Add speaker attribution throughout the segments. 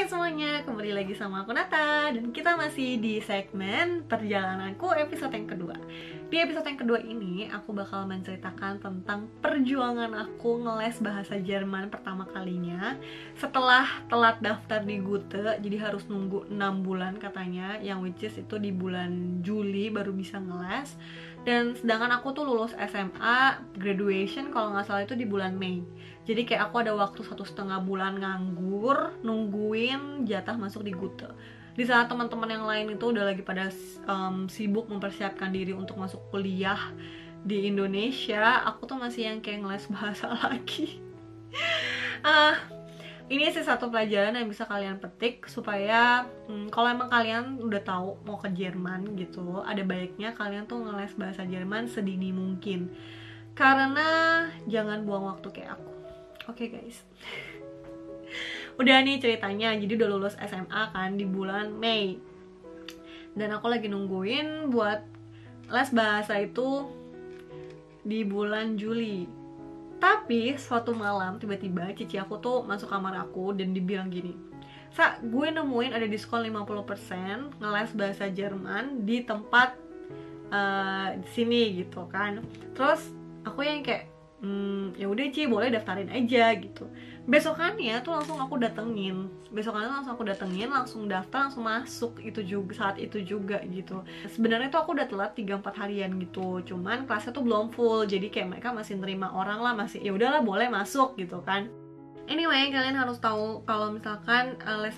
Speaker 1: Hai semuanya, kembali lagi sama aku Nata. Dan kita masih di segmen perjalananku episode yang kedua. Di episode yang kedua ini, aku bakal menceritakan tentang perjuangan aku ngeles bahasa Jerman pertama kalinya setelah telat daftar di Gute. Jadi harus nunggu 6 bulan katanya, yang which is itu di bulan Juli baru bisa ngeles. Dan sedangkan aku tuh lulus SMA, graduation kalau nggak salah itu di bulan Mei. Jadi kayak aku ada waktu 1,5 bulan nganggur nungguin jatah masuk di Gute. Di saat teman-teman yang lain itu udah lagi pada sibuk mempersiapkan diri untuk masuk kuliah di Indonesia, aku tuh masih yang kayak ngeles bahasa lagi. Ini sih satu pelajaran yang bisa kalian petik supaya kalau emang kalian udah tahu mau ke Jerman gitu, ada baiknya kalian tuh ngeles bahasa Jerman sedini mungkin. Karena jangan buang waktu kayak aku. Oke guys. Udah nih ceritanya, jadi udah lulus SMA kan di bulan Mei. Dan aku lagi nungguin buat les bahasa itu di bulan Juli. Tapi suatu malam tiba-tiba cici aku tuh masuk kamar aku dan dibilang gini, "Sa, gue nemuin ada diskon 50% ngeles bahasa Jerman di tempat sini gitu kan." Terus aku yang kayak ya udah Ci, boleh daftarin aja gitu. Besokannya tuh langsung aku datengin, langsung daftar, langsung masuk itu juga saat itu juga gitu. Sebenarnya tuh aku udah telat 3-4 harian gitu, cuman kelasnya tuh belum full, jadi kayak mereka masih nerima orang lah, masih ya udahlah boleh masuk gitu kan. Anyway, kalian harus tahu kalau misalkan les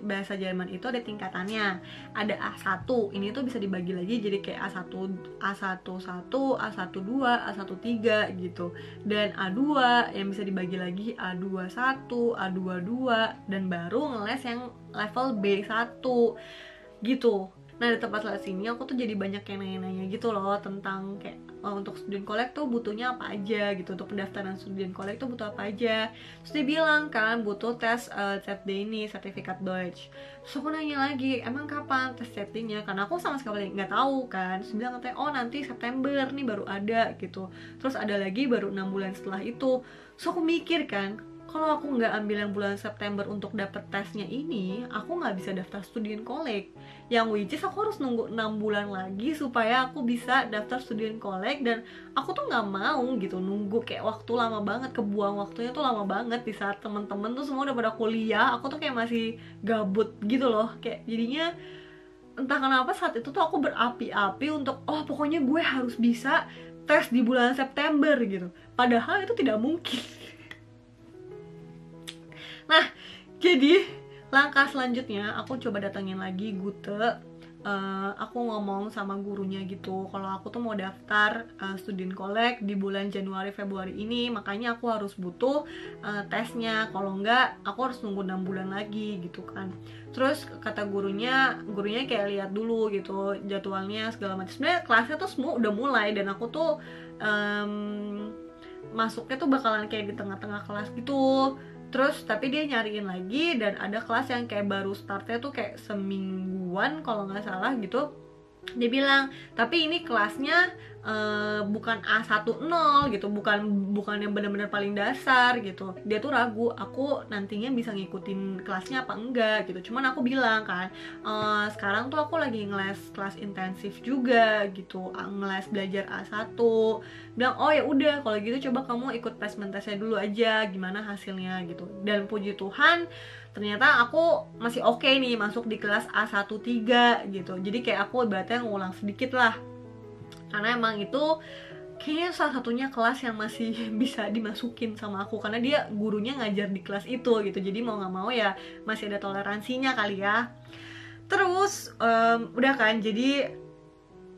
Speaker 1: bahasa Jerman itu ada tingkatannya. Ada A1, ini tuh bisa dibagi lagi jadi kayak A1, A11, A12, A13 gitu. Dan A2 yang bisa dibagi lagi A21, A22, dan baru ngeles yang level B1 gitu. Nah, di tempat les ini aku tuh jadi banyak yang nanya-nanya gitu loh tentang kayak untuk student collect tuh butuhnya apa aja gitu, untuk pendaftaran student collect tuh butuh apa aja. Terus dia bilang kan butuh tes ZD ini, sertifikat Deutsch. Terus aku nanya lagi, emang kapan tes ZD-nya? Karena aku sama sekali nggak tahu kan. Terus bilang katanya, oh nanti September nih baru ada gitu. Terus ada lagi baru 6 bulan setelah itu. So aku mikir kan, kalau aku nggak ambil yang bulan September untuk dapet tesnya ini, aku nggak bisa daftar student collect. Yang which is aku harus nunggu 6 bulan lagi supaya aku bisa daftar student collect. Dan aku tuh nggak mau gitu nunggu kayak waktu lama banget, kebuang waktunya tuh lama banget di saat temen-temen tuh semua udah pada kuliah. Aku tuh kayak masih gabut gitu loh. Kayak jadinya entah kenapa saat itu tuh aku berapi-api untuk pokoknya gue harus bisa tes di bulan September gitu. Padahal itu tidak mungkin. Nah, jadi langkah selanjutnya aku coba datengin lagi Gute. Aku ngomong sama gurunya gitu kalau aku tuh mau daftar student collect di bulan Januari Februari ini, makanya aku harus butuh tesnya. Kalau enggak aku harus nunggu 6 bulan lagi gitu kan. Terus kata gurunya kayak lihat dulu gitu jadwalnya segala macam. Sebenarnya kelasnya tuh semua udah mulai dan aku tuh masuknya tuh bakalan kayak di tengah-tengah kelas gitu. Terus tapi dia nyariin lagi dan ada kelas yang kayak baru startnya tuh kayak semingguan kalau nggak salah gitu. Dia bilang, tapi ini kelasnya bukan A10 gitu, bukan yang benar-benar paling dasar gitu. Dia tuh ragu aku nantinya bisa ngikutin kelasnya apa enggak gitu. Cuman aku bilang kan, sekarang tuh aku lagi ngeles kelas intensif juga gitu, ngeles belajar A1. Bilang, oh ya udah kalau gitu coba kamu ikut placement testnya dulu aja, gimana hasilnya gitu. Dan puji Tuhan ternyata aku masih oke nih masuk di kelas A13 gitu. Jadi kayak aku ibaratnya ngulang sedikit lah, karena emang itu kayaknya salah satunya kelas yang masih bisa dimasukin sama aku, karena dia gurunya ngajar di kelas itu gitu. Jadi mau gak mau ya masih ada toleransinya kali ya. Terus udah kan, jadi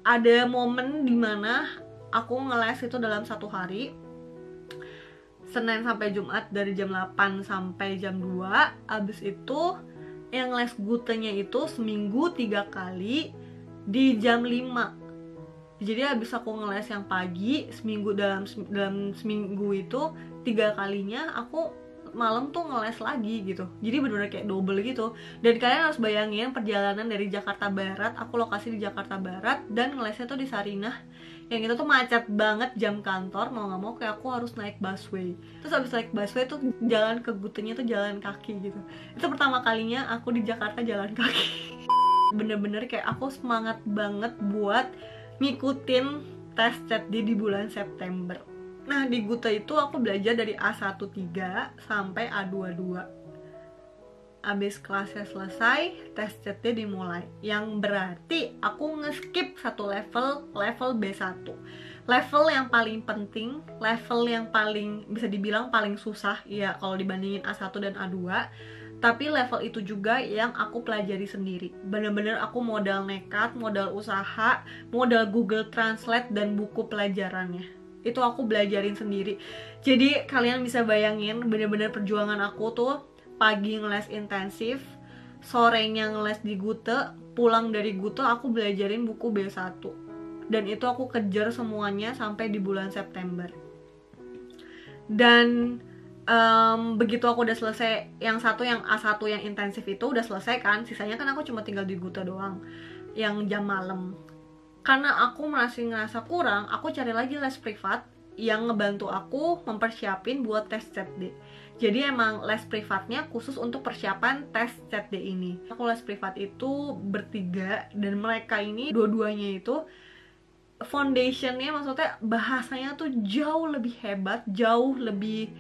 Speaker 1: ada momen dimana aku ngeles itu dalam satu hari, Senin sampai Jumat dari jam 8 sampai jam 2. Abis itu yang les Gutenya itu seminggu 3 kali di jam 5. Jadi abis aku ngeles yang pagi seminggu, dalam seminggu itu 3 kalinya aku malam tuh ngeles lagi gitu. Jadi bener-bener kayak double gitu. Dan kalian harus bayangin perjalanan dari Jakarta Barat, aku lokasi di Jakarta Barat dan ngelesnya tuh di Sarinah, yang itu tuh macet banget jam kantor, mau nggak mau kayak aku harus naik busway. Terus abis naik busway tuh jalan ke Gutenya tuh jalan kaki gitu. Itu pertama kalinya aku di Jakarta jalan kaki. Bener-bener kayak aku semangat banget buat ngikutin tes CETD di bulan September. Nah di Gute itu aku belajar dari A13 sampai A22. Abis kelasnya selesai, tes CETD dimulai. Yang berarti aku nge-skip satu level B1. Level yang paling penting, level yang paling bisa dibilang paling susah ya kalau dibandingin A1 dan A2. Tapi level itu juga yang aku pelajari sendiri. Bener-bener aku modal nekat, modal usaha, modal Google Translate dan buku pelajarannya. Itu aku belajarin sendiri. Jadi kalian bisa bayangin bener-bener perjuangan aku tuh pagi ngeles intensif, sorenya ngeles di Gute, pulang dari Gute aku belajarin buku B1. Dan itu aku kejar semuanya sampai di bulan September. Dan begitu aku udah selesai yang A1 yang intensif itu udah selesai kan, sisanya kan aku cuma tinggal di Gute doang yang jam malam. Karena aku masih ngerasa kurang, aku cari lagi les privat yang ngebantu aku mempersiapin buat tes CETD. Jadi emang les privatnya khusus untuk persiapan tes CETD ini. Aku les privat itu bertiga, dan mereka ini dua-duanya itu foundationnya, maksudnya bahasanya tuh jauh lebih hebat, jauh lebih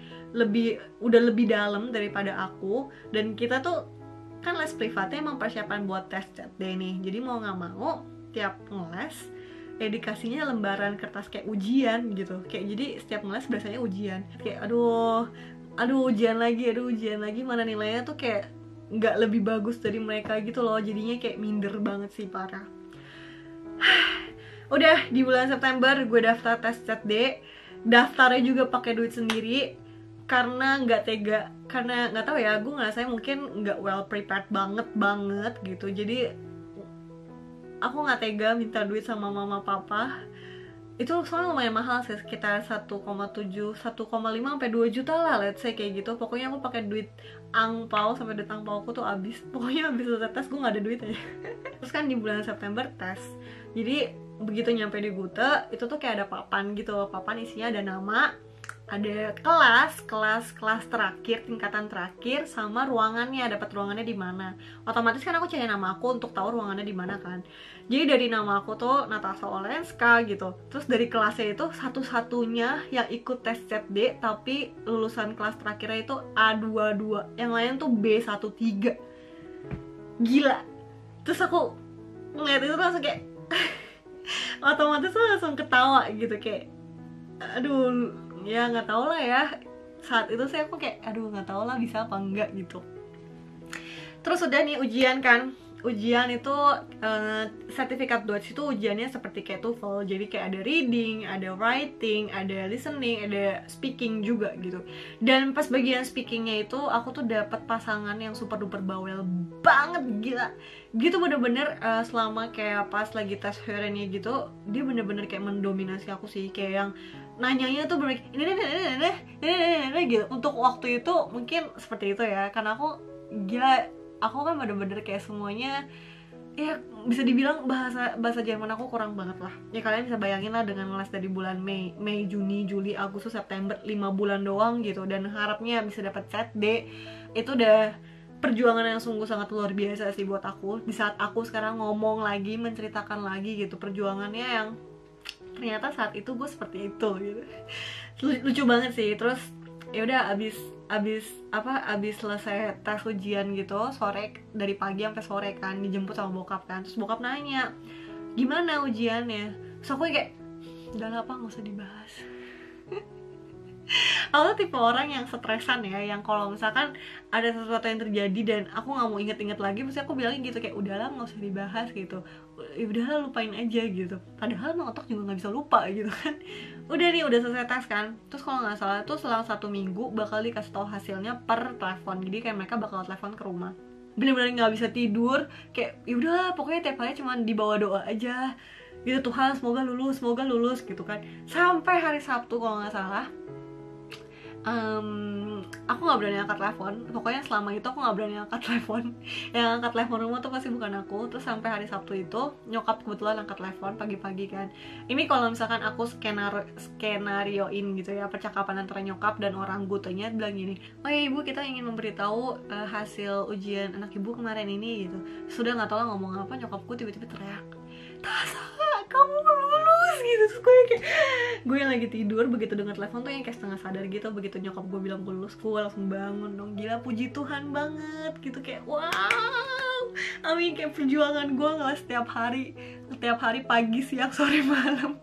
Speaker 1: udah lebih dalam daripada aku. Dan kita tuh kan les privatnya emang persiapan buat tes CETD nih. Jadi mau nggak mau tiap ngeles dikasihnya lembaran kertas kayak ujian gitu. Kayak jadi setiap ngeles biasanya ujian. Kayak aduh ujian lagi, mana nilainya tuh kayak nggak lebih bagus dari mereka gitu loh. Jadinya kayak minder banget sih, parah. Udah di bulan September gue daftar tes CETD. Daftarnya juga pakai duit sendiri karena nggak tega, karena nggak tahu ya, gue ngerasa mungkin nggak well prepared banget gitu. Jadi aku nggak tega minta duit sama mama papa. Itu soalnya lumayan mahal sih, sekitar 1,7, 1,5 sampai 2 juta lah, let's say kayak gitu. Pokoknya aku pakai duit angpau, sampai duit angpau aku tuh habis. Pokoknya habis selesai tes gue nggak ada duit aja. Terus kan di bulan September tes. Jadi begitu nyampe di Gute, itu tuh kayak ada papan gitu. Papan isinya ada nama, ada kelas terakhir, tingkatan terakhir, sama ruangannya, dapat ruangannya di mana. Otomatis kan aku cari nama aku untuk tahu ruangannya di mana kan. Jadi dari nama aku tuh Natasha Olenska gitu. Terus dari kelasnya itu satu-satunya yang ikut tes CETD tapi lulusan kelas terakhirnya itu A22. Yang lain tuh B13. Gila. Terus aku ngeliat itu tuh langsung kayak otomatis tuh langsung ketawa gitu, kayak aduh, ya nggak tau lah ya. Saat itu sih aku kayak aduh nggak tau lah bisa apa enggak gitu. Terus udah nih ujian kan. Ujian itu sertifikat Dutch itu ujiannya seperti kayak TOEFL. Jadi kayak ada reading, ada writing, ada listening, ada speaking juga gitu. Dan pas bagian speakingnya itu aku tuh dapet pasangan yang super duper bawel banget, gila. Gitu bener-bener selama kayak pas lagi tes hearingnya gitu, dia bener-bener kayak mendominasi aku sih. Kayak yang nanyanya tuh bener ini gitu. Untuk waktu itu mungkin seperti itu ya, karena aku gila, aku kan bener-bener kayak semuanya ya bisa dibilang bahasa Jerman aku kurang banget lah. Ya kalian bisa bayangin lah dengan ngeles dari bulan Mei, Juni, Juli, Agustus, September, 5 bulan doang gitu, dan harapnya bisa dapat CETD. Itu udah perjuangan yang sungguh sangat luar biasa sih buat aku. Di saat aku sekarang ngomong lagi, menceritakan lagi gitu perjuangannya yang ternyata saat itu gue seperti itu gitu. Lucu banget sih. Terus ya udah abis selesai tes ujian gitu, sore, dari pagi sampai sore kan, dijemput sama bokap kan. Terus bokap nanya gimana ujiannya, terus aku kayak udah lah Pak, nggak usah dibahas. Aku tuh tipe orang yang stresan ya, yang kalau misalkan ada sesuatu yang terjadi dan aku nggak mau inget-inget lagi, mesti aku bilangin gitu kayak udahlah nggak usah dibahas gitu, ya udahlah lupain aja gitu. Padahal emang otak juga nggak bisa lupa gitu kan. Udah nih, udah selesai tes kan. Terus kalau nggak salah tuh selang 1 minggu bakal dikasih tahu hasilnya per telepon. Jadi kayak mereka bakal telepon ke rumah. Bener-bener nggak bisa tidur, kayak yaudah pokoknya tiap hari cuma dibawa doa aja gitu, Tuhan semoga lulus gitu kan. Sampai hari Sabtu kalau nggak salah Aku nggak berani angkat telepon. Pokoknya selama itu aku nggak berani angkat telepon. Yang angkat telepon rumah tuh pasti bukan aku. Terus sampai hari Sabtu itu nyokap kebetulan angkat telepon pagi-pagi kan. Ini kalau misalkan aku skenarioin gitu ya, percakapan antara nyokap dan orang gutenya bilang gini, oh ya ibu, kita ingin memberitahu hasil ujian anak ibu kemarin ini gitu. Sudah nggak tahu lah ngomong apa, nyokapku tiba-tiba teriak, Tasa, kamu lulus gitu. Terus gue yang lagi tidur, begitu dengar telepon tuh yang kayak setengah sadar gitu. Begitu nyokap gue bilang gue lulus, gue langsung bangun dong. Gila, puji Tuhan banget gitu, kayak wow, amin. Kayak perjuangan gue nggak setiap hari pagi, siang, sore, malam.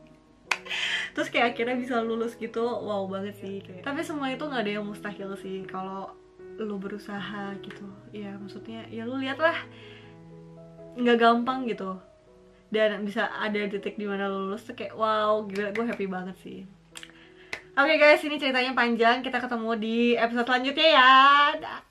Speaker 1: Terus kayak akhirnya bisa lulus gitu, wow banget sih kayak. Tapi semua itu nggak ada yang mustahil sih kalau lu berusaha gitu ya. Maksudnya ya lu lihat lah, nggak gampang gitu, dan bisa ada detik dimana lulus tuh kayak wow, gila, gue happy banget sih. Oke guys, ini ceritanya panjang, kita ketemu di episode selanjutnya ya. Dah.